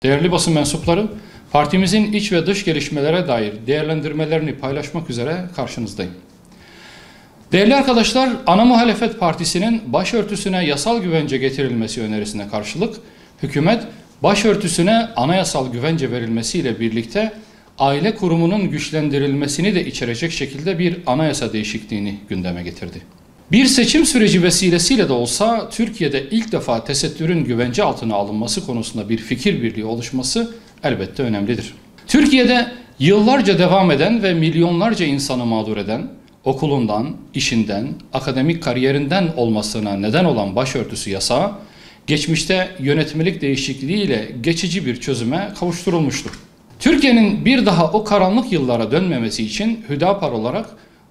Değerli basın mensupları, partimizin iç ve dış gelişmelere dair değerlendirmelerini paylaşmak üzere karşınızdayım. Değerli arkadaşlar, ana muhalefet partisinin başörtüsüne yasal güvence getirilmesi önerisine karşılık, hükümet başörtüsüne anayasal güvence verilmesiyle birlikte aile kurumunun güçlendirilmesini de içerecek şekilde bir anayasa değişikliğini gündeme getirdi. Bir seçim süreci vesilesiyle de olsa Türkiye'de ilk defa tesettürün güvence altına alınması konusunda bir fikir birliği oluşması elbette önemlidir. Türkiye'de yıllarca devam eden ve milyonlarca insanı mağdur eden, okulundan, işinden, akademik kariyerinden olmasına neden olan başörtüsü yasağı, geçmişte yönetmelik değişikliğiyle geçici bir çözüme kavuşturulmuştur. Türkiye'nin bir daha o karanlık yıllara dönmemesi için Hüdapar olarak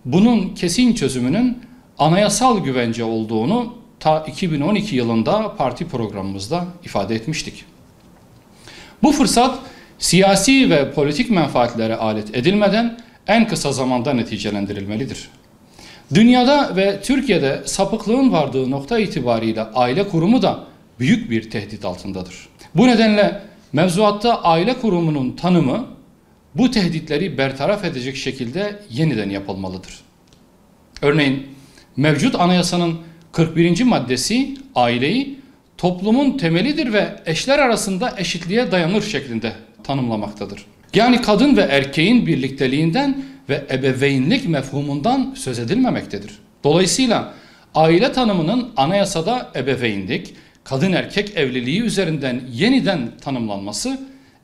bunun kesin çözümünün anayasal güvence olduğunu ta 2012 yılında parti programımızda ifade etmiştik. Bu fırsat siyasi ve politik menfaatlere alet edilmeden en kısa zamanda neticelendirilmelidir. Dünyada ve Türkiye'de sapıklığın vardığı nokta itibariyle aile kurumu da büyük bir tehdit altındadır. Bu nedenle mevzuatta aile kurumunun tanımı bu tehditleri bertaraf edecek şekilde yeniden yapılmalıdır. Örneğin mevcut anayasanın 41. maddesi aileyi toplumun temelidir ve eşler arasında eşitliğe dayanır şeklinde tanımlamaktadır. Yani kadın ve erkeğin birlikteliğinden ve ebeveynlik mefhumundan söz edilmemektedir. Dolayısıyla aile tanımının anayasada ebeveynlik, kadın erkek evliliği üzerinden yeniden tanımlanması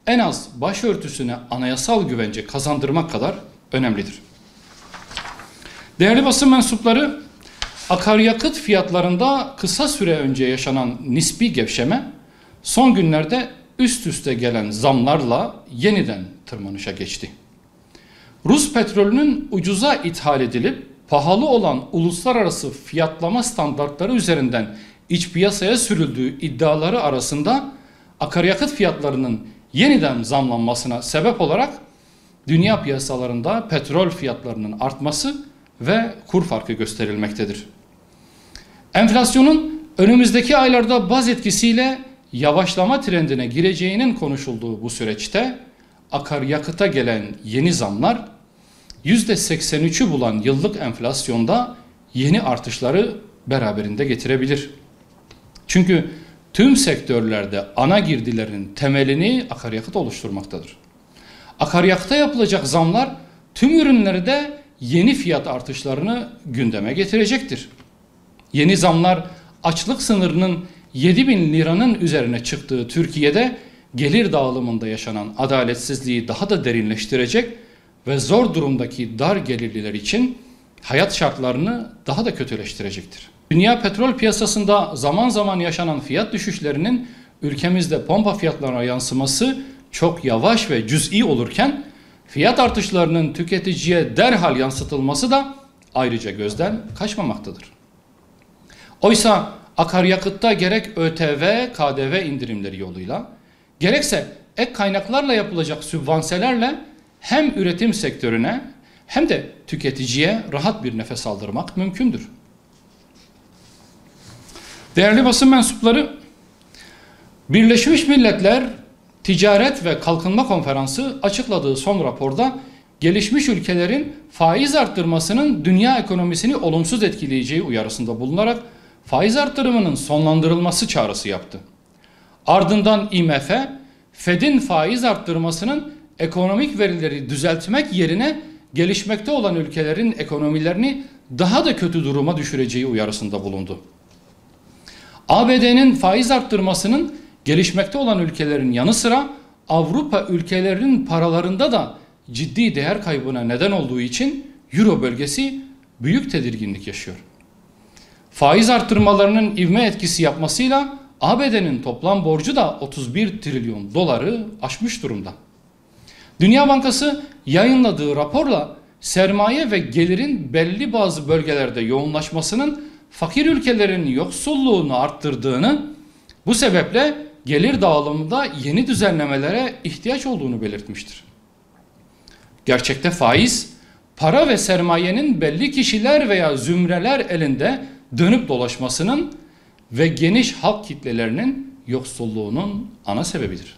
en az başörtüsüne anayasal güvence kazandırmak kadar önemlidir. Değerli basın mensupları, akaryakıt fiyatlarında kısa süre önce yaşanan nispi gevşeme son günlerde üst üste gelen zamlarla yeniden tırmanışa geçti. Rus petrolünün ucuza ithal edilip pahalı olan uluslararası fiyatlama standartları üzerinden iç piyasaya sürüldüğü iddiaları arasında akaryakıt fiyatlarının yeniden zamlanmasına sebep olarak dünya piyasalarında petrol fiyatlarının artması ve kur farkı gösterilmektedir. Enflasyonun önümüzdeki aylarda baz etkisiyle yavaşlama trendine gireceğinin konuşulduğu bu süreçte akaryakıta gelen yeni zamlar %83'ü bulan yıllık enflasyonda yeni artışları beraberinde getirebilir. Çünkü tüm sektörlerde ana girdilerin temelini akaryakıt oluşturmaktadır. Akaryakıta yapılacak zamlar tüm ürünlerde yeni fiyat artışlarını gündeme getirecektir. Yeni zamlar açlık sınırının 7.000 liranın üzerine çıktığı Türkiye'de gelir dağılımında yaşanan adaletsizliği daha da derinleştirecek ve zor durumdaki dar gelirliler için hayat şartlarını daha da kötüleştirecektir. Dünya petrol piyasasında zaman zaman yaşanan fiyat düşüşlerinin ülkemizde pompa fiyatlarına yansıması çok yavaş ve cüz'i olurken fiyat artışlarının tüketiciye derhal yansıtılması da ayrıca gözden kaçmamaktadır. Oysa akaryakıtta gerek ÖTV, KDV indirimleri yoluyla, gerekse ek kaynaklarla yapılacak sübvanselerle hem üretim sektörüne hem de tüketiciye rahat bir nefes aldırmak mümkündür. Değerli basın mensupları, Birleşmiş Milletler Ticaret ve Kalkınma Konferansı açıkladığı son raporda gelişmiş ülkelerin faiz arttırmasının dünya ekonomisini olumsuz etkileyeceği uyarısında bulunarak faiz arttırımının sonlandırılması çağrısı yaptı. Ardından IMF, Fed'in faiz arttırmasının ekonomik verileri düzeltmek yerine gelişmekte olan ülkelerin ekonomilerini daha da kötü duruma düşüreceği uyarısında bulundu. ABD'nin faiz arttırmasının gelişmekte olan ülkelerin yanı sıra Avrupa ülkelerinin paralarında da ciddi değer kaybına neden olduğu için Euro bölgesi büyük tedirginlik yaşıyor. Faiz arttırmalarının ivme etkisi yapmasıyla ABD'nin toplam borcu da 31 trilyon doları aşmış durumda. Dünya Bankası yayınladığı raporla sermaye ve gelirin belli bazı bölgelerde yoğunlaşmasının fakir ülkelerin yoksulluğunu arttırdığını, bu sebeple gelir dağılımında yeni düzenlemelere ihtiyaç olduğunu belirtmiştir. Gerçekte faiz, para ve sermayenin belli kişiler veya zümreler elinde dönüp dolaşmasının ve geniş halk kitlelerinin yoksulluğunun ana sebebidir.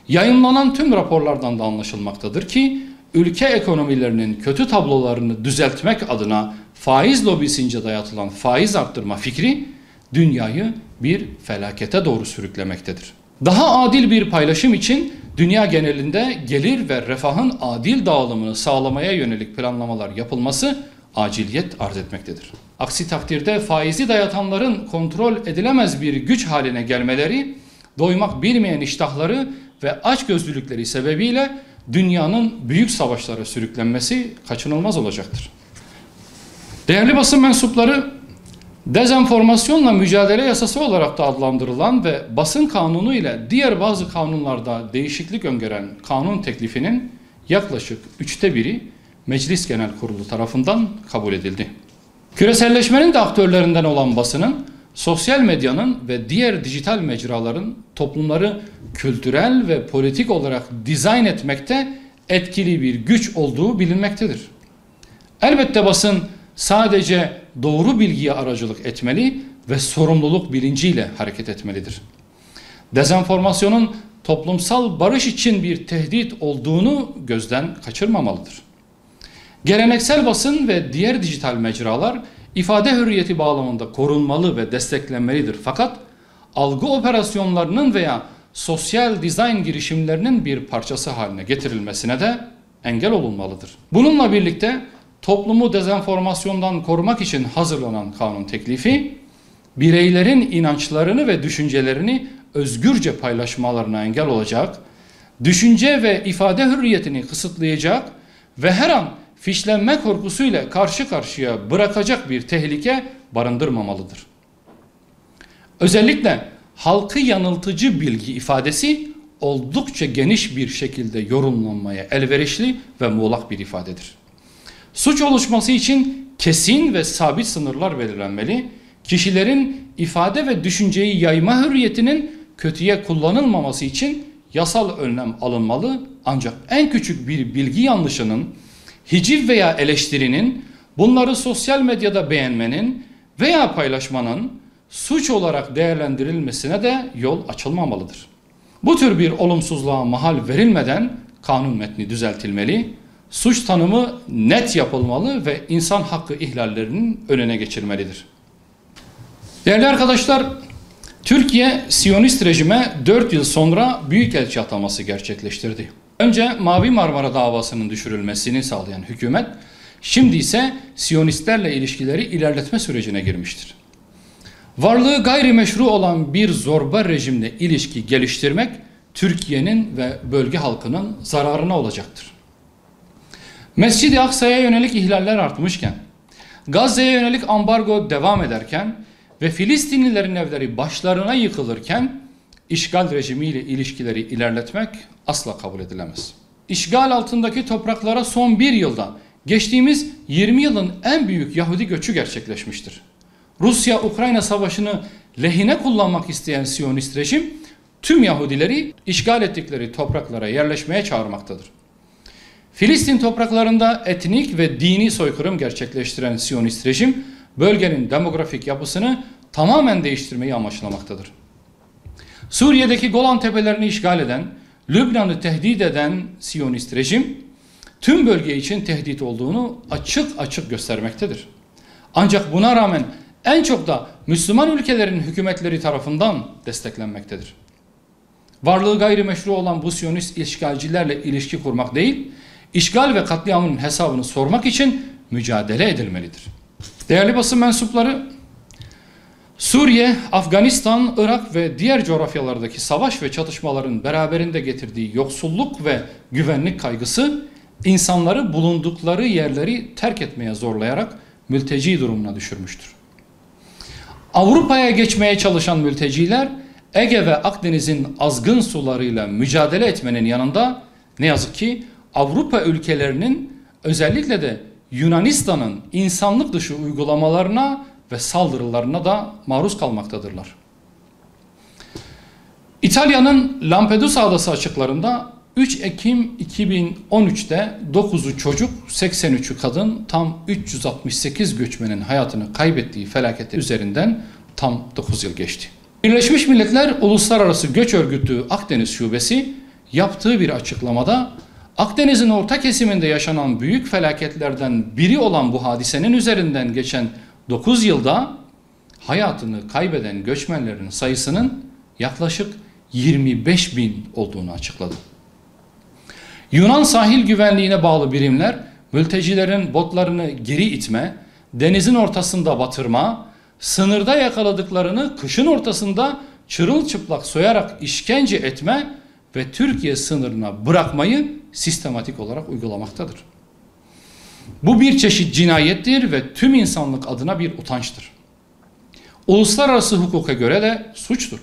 Yayınlanan tüm raporlardan da anlaşılmaktadır ki ülke ekonomilerinin kötü tablolarını düzeltmek adına faiz lobisince dayatılan faiz arttırma fikri dünyayı bir felakete doğru sürüklemektedir. Daha adil bir paylaşım için dünya genelinde gelir ve refahın adil dağılımını sağlamaya yönelik planlamalar yapılması aciliyet arz etmektedir. Aksi takdirde faizi dayatanların kontrol edilemez bir güç haline gelmeleri, doymak bilmeyen iştahları ve açgözlülükleri sebebiyle dünyanın büyük savaşlara sürüklenmesi kaçınılmaz olacaktır. Değerli basın mensupları, dezenformasyonla mücadele yasası olarak da adlandırılan ve basın kanunu ile diğer bazı kanunlarda değişiklik öngören kanun teklifinin yaklaşık 1/3 Meclis Genel Kurulu tarafından kabul edildi. Küreselleşmenin de aktörlerinden olan basının, sosyal medyanın ve diğer dijital mecraların toplumları kültürel ve politik olarak dizayn etmekte etkili bir güç olduğu bilinmektedir. Elbette basın sadece doğru bilgiye aracılık etmeli ve sorumluluk bilinciyle hareket etmelidir. Dezenformasyonun toplumsal barış için bir tehdit olduğunu gözden kaçırmamalıdır. Geleneksel basın ve diğer dijital mecralar ifade hürriyeti bağlamında korunmalı ve desteklenmelidir. Fakat algı operasyonlarının veya sosyal dizayn girişimlerinin bir parçası haline getirilmesine de engel olunmalıdır. Bununla birlikte toplumu dezenformasyondan korumak için hazırlanan kanun teklifi, bireylerin inançlarını ve düşüncelerini özgürce paylaşmalarına engel olacak, düşünce ve ifade hürriyetini kısıtlayacak ve her an fişlenme korkusuyla karşı karşıya bırakacak bir tehlike barındırmamalıdır. Özellikle halkı yanıltıcı bilgi ifadesi oldukça geniş bir şekilde yorumlanmaya elverişli ve muğlak bir ifadedir. Suç oluşması için kesin ve sabit sınırlar belirlenmeli, kişilerin ifade ve düşünceyi yayma hürriyetinin kötüye kullanılmaması için yasal önlem alınmalı, ancak en küçük bir bilgi yanlışının, hiciv veya eleştirinin, bunları sosyal medyada beğenmenin veya paylaşmanın suç olarak değerlendirilmesine de yol açılmamalıdır. Bu tür bir olumsuzluğa mahal verilmeden kanun metni düzeltilmeli, suç tanımı net yapılmalı ve insan hakkı ihlallerinin önüne geçilmelidir. Değerli arkadaşlar, Türkiye Siyonist rejime 4 yıl sonra büyükelçi ataması gerçekleştirdi. Önce Mavi Marmara davasının düşürülmesini sağlayan hükümet, şimdi ise Siyonistlerle ilişkileri ilerletme sürecine girmiştir. Varlığı gayrimeşru olan bir zorba rejimle ilişki geliştirmek Türkiye'nin ve bölge halkının zararına olacaktır. Mescid-i Aksa'ya yönelik ihlaller artmışken, Gazze'ye yönelik ambargo devam ederken ve Filistinlilerin evleri başlarına yıkılırken işgal rejimiyle ilişkileri ilerletmek asla kabul edilemez. İşgal altındaki topraklara son bir yılda geçtiğimiz 20 yılın en büyük Yahudi göçü gerçekleşmiştir. Rusya-Ukrayna savaşını lehine kullanmak isteyen Siyonist rejim tüm Yahudileri işgal ettikleri topraklara yerleşmeye çağırmaktadır. Filistin topraklarında etnik ve dini soykırım gerçekleştiren Siyonist rejim bölgenin demografik yapısını tamamen değiştirmeyi amaçlamaktadır. Suriye'deki Golan Tepelerini işgal eden, Lübnan'ı tehdit eden Siyonist rejim tüm bölge için tehdit olduğunu açık açık göstermektedir. Ancak buna rağmen en çok da Müslüman ülkelerin hükümetleri tarafından desteklenmektedir. Varlığı gayrimeşru olan bu Siyonist işgalcilerle ilişki kurmak değil, işgal ve katliamın hesabını sormak için mücadele edilmelidir. Değerli basın mensupları, Suriye, Afganistan, Irak ve diğer coğrafyalardaki savaş ve çatışmaların beraberinde getirdiği yoksulluk ve güvenlik kaygısı insanları bulundukları yerleri terk etmeye zorlayarak mülteci durumuna düşürmüştür. Avrupa'ya geçmeye çalışan mülteciler Ege ve Akdeniz'in azgın sularıyla mücadele etmenin yanında ne yazık ki Avrupa ülkelerinin, özellikle de Yunanistan'ın insanlık dışı uygulamalarına ve saldırılarına da maruz kalmaktadırlar. İtalya'nın Lampedusa adası açıklarında 3 Ekim 2013'te 9'u çocuk, 83'ü kadın, tam 368 göçmenin hayatını kaybettiği felaketi üzerinden tam 9 yıl geçti. Birleşmiş Milletler Uluslararası Göç Örgütü Akdeniz Şubesi yaptığı bir açıklamada Akdeniz'in orta kesiminde yaşanan büyük felaketlerden biri olan bu hadisenin üzerinden geçen 9 yılda hayatını kaybeden göçmenlerin sayısının yaklaşık 25 bin olduğunu açıkladı. Yunan sahil güvenliğine bağlı birimler mültecilerin botlarını geri itme, denizin ortasında batırma, sınırda yakaladıklarını kışın ortasında çırılçıplak soyarak işkence etme ve Türkiye sınırına bırakmayı sistematik olarak uygulamaktadır. Bu bir çeşit cinayettir ve tüm insanlık adına bir utançtır. Uluslararası hukuka göre de suçtur.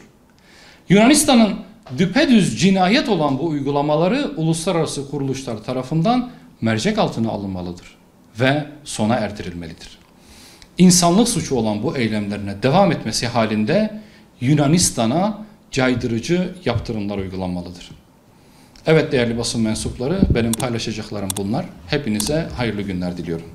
Yunanistan'ın düpedüz cinayet olan bu uygulamaları uluslararası kuruluşlar tarafından mercek altına alınmalıdır ve sona erdirilmelidir. İnsanlık suçu olan bu eylemlerine devam etmesi halinde Yunanistan'a caydırıcı yaptırımlar uygulanmalıdır. Evet değerli basın mensupları, benim paylaşacaklarım bunlar. Hepinize hayırlı günler diliyorum.